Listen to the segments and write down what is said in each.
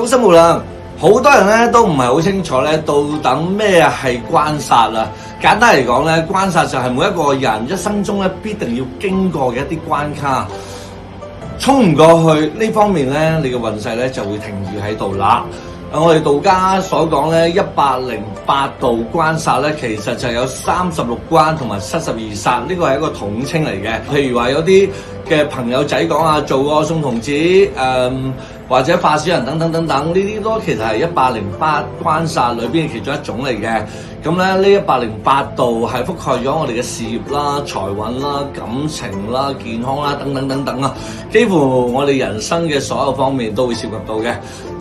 福星無量，好多人咧都唔係好清楚咧，到底咩係關煞啊？簡單嚟講咧，關煞就係每一個人一生中咧必定要經過嘅一啲關卡，衝唔過去呢方面咧，你嘅運勢咧就會停住喺度啦。我哋道家所講咧108道關煞咧，其實就有36關同埋72煞，呢個係一個統稱嚟嘅。譬如話有啲嘅朋友仔講啊，做個送童子，或者化小人等等等等，呢啲都其實係108關煞裏邊嘅其中一種嚟嘅。咁咧，呢108道係覆蓋咗我哋嘅事業啦、財運啦、感情啦、健康啦等等等等啊，幾乎我哋人生嘅所有方面都會涉及到嘅，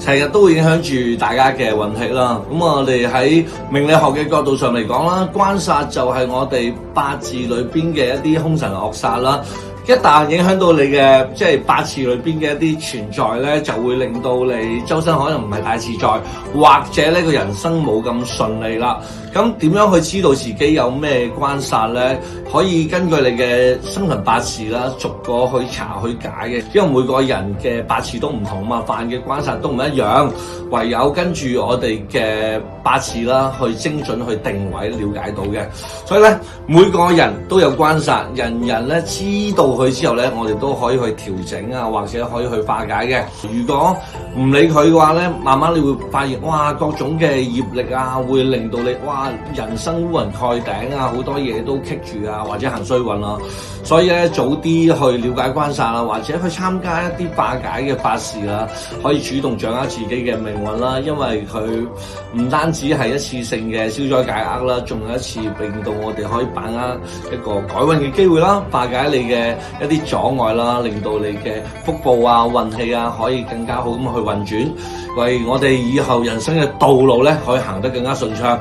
成日都會影響住大家嘅運氣啦。咁我哋喺命理學嘅角度上嚟講啦，關煞就係我哋八字裏邊嘅一啲凶神惡煞啦。一旦影響到你嘅即係八字裏邊嘅一啲存在咧，就會令到你周身可能唔係太自在，或者呢個人生冇咁順利啦。咁點樣去知道自己有咩關煞咧？可以根據你嘅生辰八字啦，逐個去查去解嘅，因為每個人嘅八字都唔同嘛，犯嘅關煞都唔一樣，唯有跟住我哋嘅八字啦，去精準去定位了解到嘅。所以咧，每個人都有關煞，人人咧知道佢之後咧，我哋都可以去調整啊，或者可以去化解嘅。如果唔理佢嘅話咧，慢慢你會發現，哇，各種嘅業力啊，會令到你哇人生烏雲蓋頂啊，好多嘢都棘住啊，或者行衰運啊。所以咧，早啲去了解關煞啦，或者去參加一啲化解嘅法事啦，可以主動掌握自己嘅命運啦。因為佢唔單止係一次性嘅消災解厄啦，仲有一次令到我哋可以把握一個改運嘅機會啦，化解你嘅一啲阻礙啦，令到你嘅福報啊、運氣啊可以更加好咁去運轉，為我哋以後人生嘅道路咧可以行得更加順暢。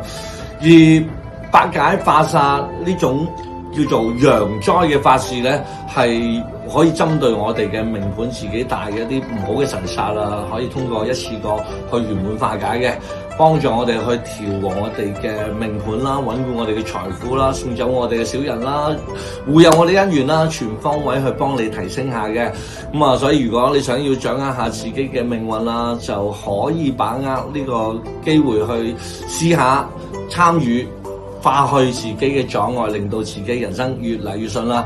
而化解化煞呢種叫做陽災嘅法事咧，係可以針對我哋嘅命盤自己帶嘅一啲唔好嘅神煞啦，可以通過一次過去圓滿化解嘅，幫助我哋去調和我哋嘅命盤啦，穩固我哋嘅財富啦，送走我哋嘅小人啦，護佑我哋姻緣啦，全方位去幫你提升下嘅。咁啊，所以如果你想要掌握下自己嘅命運啦，就可以把握呢個機會去試下參與，化去自己嘅阻礙，令到自己人生越嚟越順啦。